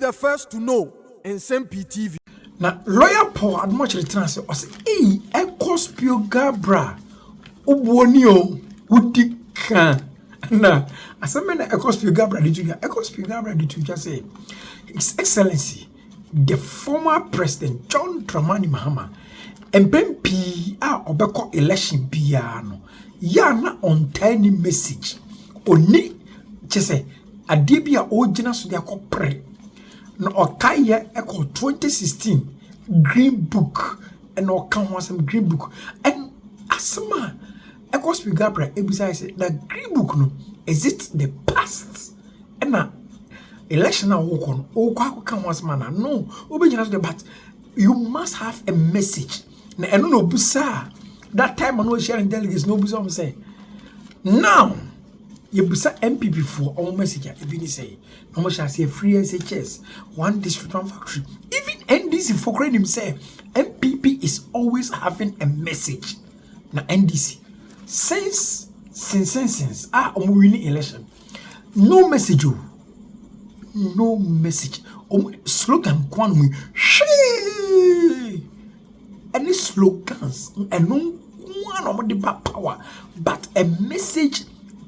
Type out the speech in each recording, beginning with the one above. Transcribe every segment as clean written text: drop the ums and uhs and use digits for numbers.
the first to know in Nsem-Pii TV. Now, lawyer Paul had much return say, "Hey, Spio Garbrah, Ubonio, Udika." Now, as a man, Spio Garbrah did you? Spio Garbrah did you just say, His Excellency, the former President John Dramani Mahama, Nsem-Pii obeko election piano. Yana on tiny message. Oni, chese, adibia ojina so dia ko pre. No okaya eko 2016 Green Book and okan some Green Book and asma eko Spio Garbrah ebisa say the Green Book no is it the past and na election na wo kon o kwa kan wasma na no obejina so but you must have a message na eno no busa that time I no sharing delegates no busa say now you busa MPP for all message even say no shall say free SHS one district one factory even NDC for credit himself MPP is always having a message na NDC since winning election no message slogan kwan any slogans and no one of the power but a message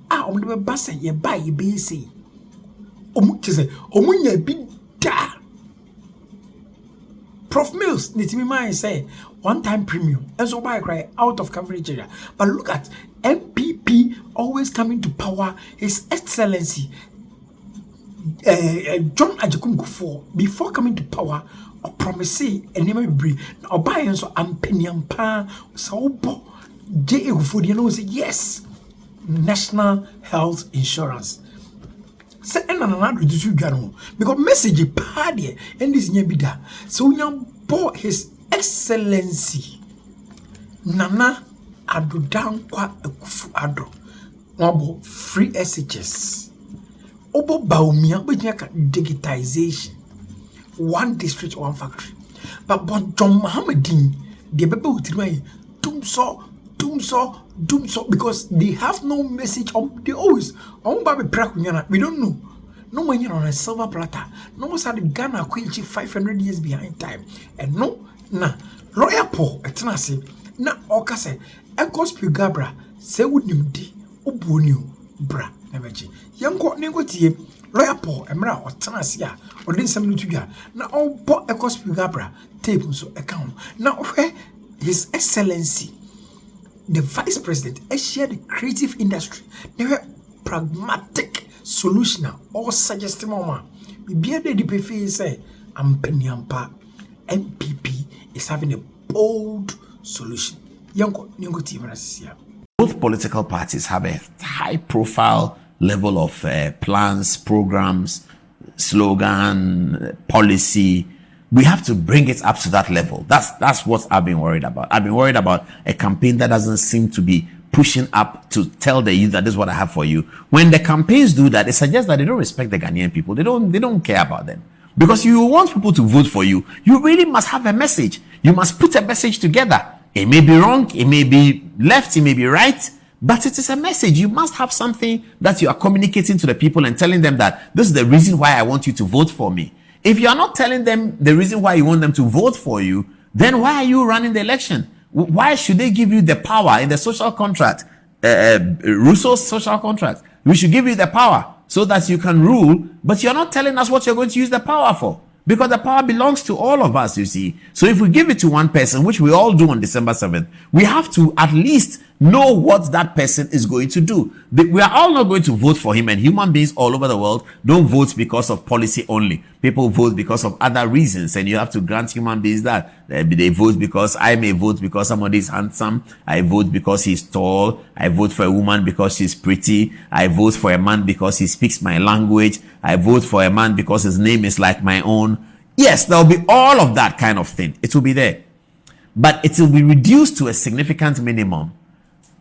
on the bus ye buy ye be say omunya bi da Prof Mills nitimi man say one time premium and so buy cry out of coverage area but look at MPP always coming to power His Excellency John Ajikum before coming to power or promise and never be or buy and so ampeniampa so bo J for you know say yes National Health Insurance say another reduce you because message party and this nyabida so you bought His Excellency Nana Adodan kwa Akufu Addo wabo free SHS obo baumia bejaka digitization one district one factory but John Mohammedin the bebe utirwa doom so because they have no message they always we don't know no money on a silver platter no more sad Ghana queen 500 years behind time and no na lawyer Paul etnase na okase Spio Garbrah say wudimdi obonio bra neveji yanko negotie lawyer Paul emra otnase a odin sam nutudwa na obo Spio Garbrah tape so account na where His Excellency the Vice President share the creative industry never pragmatic solution or suggesting mama be the DPF say ampeniampa MPP is having a bold solution. Both political parties have a high profile level of plans, programs, slogan, policy. We have to bring it up to that level. That's what I've been worried about. I've been worried about a campaign that doesn't seem to be pushing up to tell the youth that this is what I have for you. When the campaigns do that, it suggests that they don't respect the Ghanaian people. They don't care about them. Because you want people to vote for you, you really must have a message. You must put a message together. It may be wrong, it may be left, it may be right, but it is a message. You must have something that you are communicating to the people and telling them that this is the reason why I want you to vote for me. If you are not telling them the reason why you want them to vote for you, then why are you running the election? Why should they give you the power in the social contract, Rousseau's social contract? We should give you the power so that you can rule, but you're not telling us what you're going to use the power for. Because the power belongs to all of us, you see. So if we give it to one person, which we all do on December 7th, we have to at least know what that person is going to do. We are all not going to vote for him, and human beings all over the world don't vote because of policy only. People vote because of other reasons, and you have to grant human beings that. They vote because I may vote because somebody is handsome. I vote because he's tall. I vote for a woman because she's pretty. I vote for a man because he speaks my language. I vote for a man because his name is like my own. Yes, there will be all of that kind of thing. It will be there. But it will be reduced to a significant minimum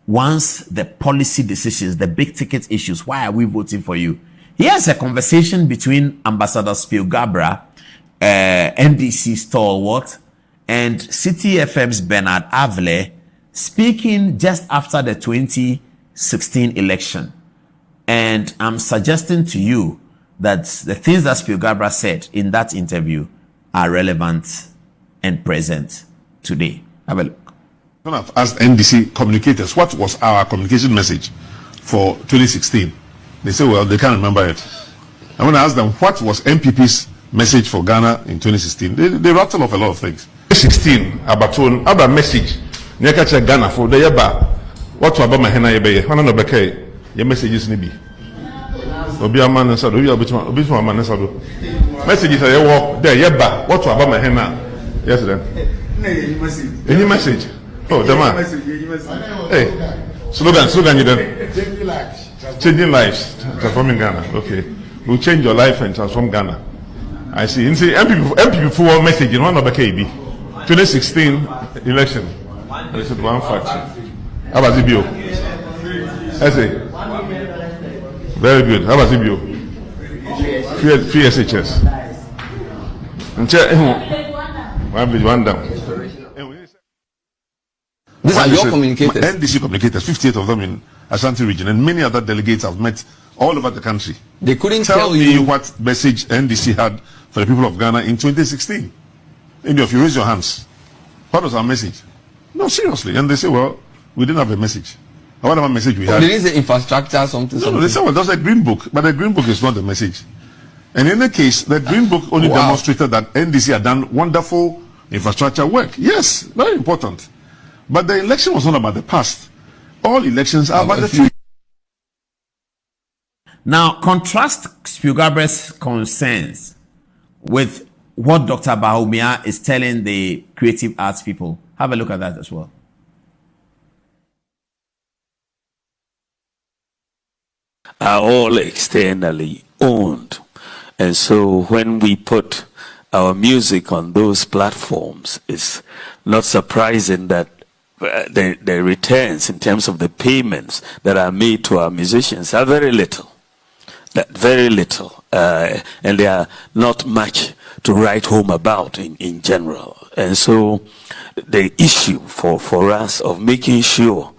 once the policy decisions, the big ticket issues, why are we voting for you? Here's a conversation between Ambassador Spio Garbrah, NDC stalwart, and City FM's Bernard Avle, speaking just after the 2016 election. And I'm suggesting to you that the things that Spio Garbrah said in that interview are relevant and present today. Have a look. I've asked NDC communicators what was our communication message for 2016. They say, well, they can't remember it. I want to ask them what was MPP's message for Ghana in 2016. They rattle off a lot of things. 2016 about message. Nyakacha Ghana for the yaba. What about my henna yebe? Hana no beke. Your messages nibi. Obi aman nsado. Obi aman nsado. Messages are your there yaba. What about my henna? Yes then. Any message? Oh, the man. Hey, slogan you then. Changing lives, transforming Ghana. Okay, we'll change your life and transform Ghana. I see. And see, MPP for message in one of the KB 2016 election. This is one fact. How about Spio? I say. Very good. How about Spio? Free SHS. One down. These are your communicators. NDC communicators, 58 of them in Ashanti region, and many other delegates I've met all over the country. They couldn't tell me what message NDC had for the people of Ghana in 2016. And if you raise your hands, what was our message? No, seriously. And they say, well, we didn't have a message. Whatever message we had. There is an infrastructure, something. No, they say, well, there's a green book, but the green book is not the message. And in any case, the green book only demonstrated that NDC had done wonderful infrastructure work. Yes, very important. But the election was not about the past. All elections are about the future. Now, contrast Spio Garbrah's concerns with what Dr. Bawumia is telling the creative arts people. Have a look at that as well. Are all externally owned. And so when we put our music on those platforms, it's not surprising that the returns in terms of the payments that are made to our musicians are very little. Very little. And they are not much to write home about in general. And so the issue for us of making sure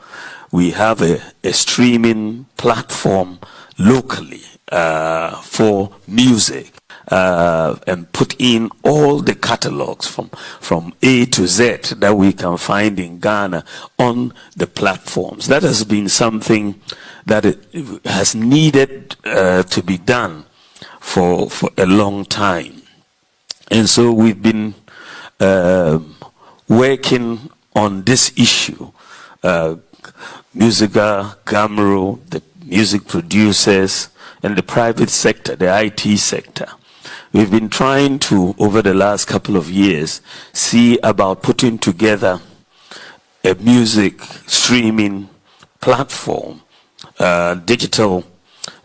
we have a streaming platform locally for music and put in all the catalogs from A to Z that we can find in Ghana on the platforms. That has been something that it has needed to be done for a long time. And so we've been working on this issue. Musica, Garbrah, the music producers, and the private sector, the IT sector. We've been trying to, over the last couple of years, see about putting together a music streaming platform, digital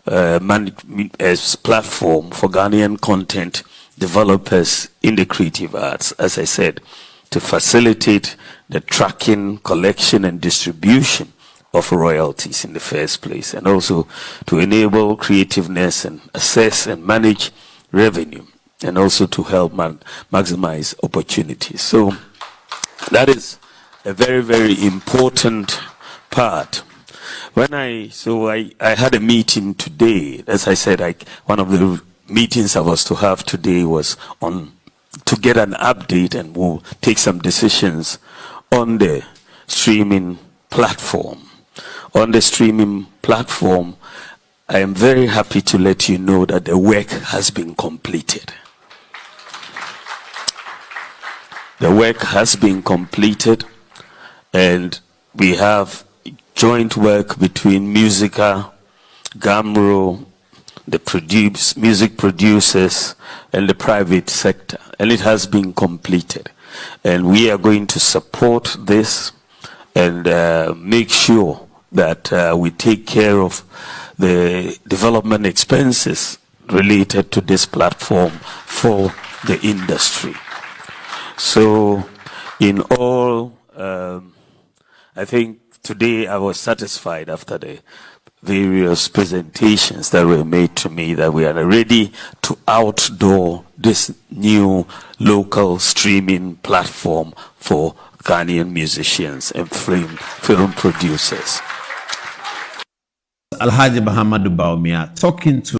platform for Ghanaian content developers in the creative arts, as I said, to facilitate the tracking, collection, and distribution of royalties in the first place, and also to enable creativeness and assess and manage revenue, and also to help maximize opportunities. So that is a very, very important part. When I had a meeting today, as I said, one of the meetings I was to have today was to get an update, and we'll take some decisions on the streaming platform. On the streaming platform, I am very happy to let you know that the work has been completed. The work has been completed, and we have joint work between Musica, Garbrah, the music producers, and the private sector, and it has been completed. And we are going to support this and make sure that we take care of the development expenses related to this platform for the industry. So in all, I think today I was satisfied after the various presentations that were made to me that we are ready to outdoor this new local streaming platform for Ghanaian musicians and film producers. Alhaji Mahama Bawumia talking to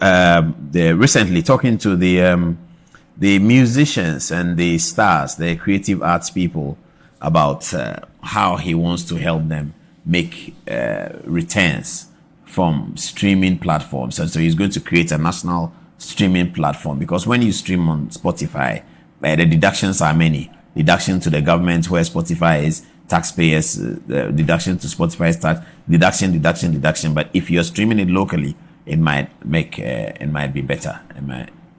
recently talking to the musicians and the stars, the creative arts people, about how he wants to help them make returns from streaming platforms. And so he's going to create a national streaming platform, because when you stream on Spotify, the deductions are many. Deduction to the government, where Spotify is taxpayers, deduction to Spotify's tax, deduction. But if you're streaming it locally, it might be better.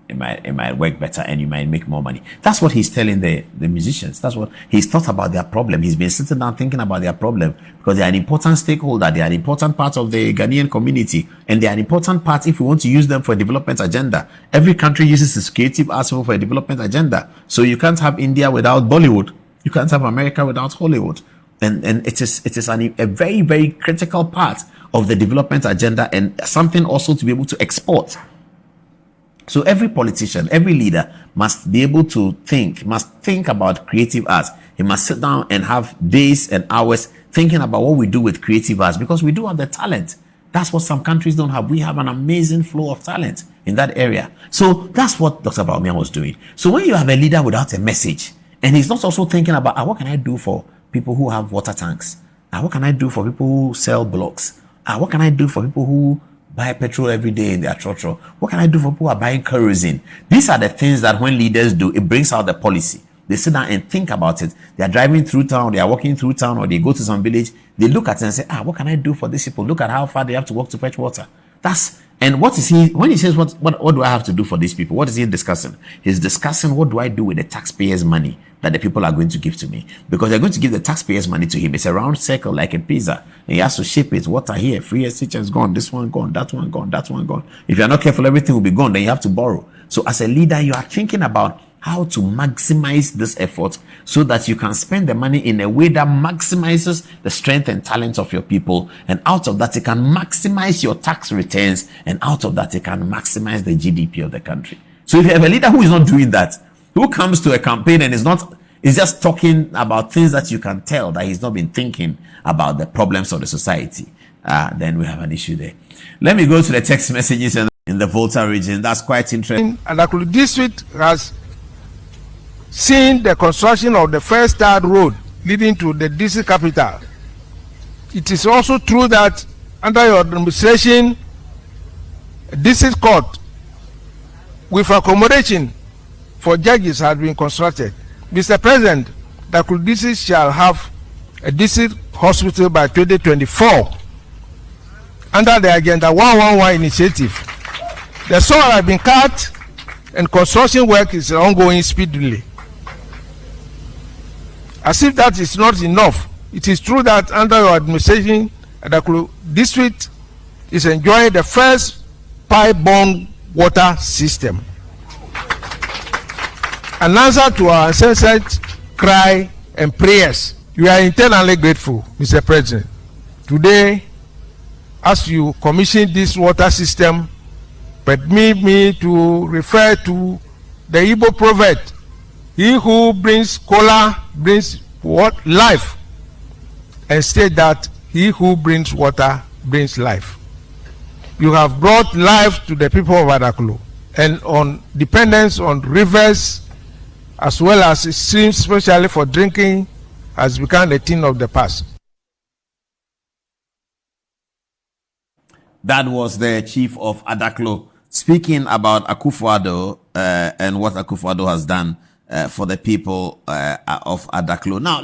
It might work better, and you might make more money. That's what he's telling the musicians. That's what he's thought about their problem. He's been sitting down thinking about their problem, because they are an important stakeholder. They are an important part of the Ghanaian community, and they are an important part if we want to use them for a development agenda. Every country uses its creative arts for a development agenda. So you can't have India without Bollywood. You can't have America without Hollywood. And it is a very, very critical part of the development agenda, and something also to be able to export. So every politician, every leader must be able to think about creative arts. He must sit down and have days and hours thinking about what we do with creative arts, because we do have the talent. That's what some countries don't have. We have an amazing flow of talent in that area. So that's what Dr. Bawumia was doing. So when you have a leader without a message, and he's not also thinking about, what can I do for people who have water tanks? What can I do for people who sell blocks? What can I do for people who buy petrol every day in their trotro? What can I do for people who are buying kerosene? These are the things that when leaders do, it brings out the policy. They sit down and think about it. They are driving through town, they are walking through town, or they go to some village. They look at it and say, what can I do for these people? Look at how far they have to walk to fetch water. And what is he, when he says, what do I have to do for these people? What is he discussing? He's discussing, what do I do with the taxpayers' money that the people are going to give to me? Because they're going to give the taxpayers' money to him. It's a round circle like a pizza. And he has to ship it. Water here, free SH is gone, this one gone, that one gone, that one gone. If you're not careful, everything will be gone. Then you have to borrow. So as a leader, you are thinking about how to maximize this effort so that you can spend the money in a way that maximizes the strength and talent of your people. And out of that, it can maximize your tax returns. And out of that, it can maximize the GDP of the country. So if you have a leader who is not doing that, who comes to a campaign and is just talking about things that you can tell that he's not been thinking about the problems of the society, then we have an issue there. Let me go to the text messages in the Volta region. That's quite interesting. Adaklu district has seen the construction of the first third road leading to the district capital. It is also true that under your administration, a district court with accommodation for judges has been constructed. Mr. President, Adaklu district shall have a district hospital by 2024 under the Agenda 111 initiative. The soil has been cut and construction work is ongoing speedily. As if that is not enough, it is true that under your administration, Adaklu district is enjoying the first pipe-borne water system. An answer to our ancestors' cry and prayers. We are eternally grateful, Mr. President. Today, as you commission this water system, permit me to refer to the Igbo proverb, he who brings cola brings what? Life. And state that he who brings water brings life. You have brought life to the people of Adaklu, and on dependence on rivers as well as streams, especially for drinking, has become a thing of the past. That was the chief of Adaklu speaking about Akufo-Addo and what Akufo-Addo has done for the people of Adaklu. Now,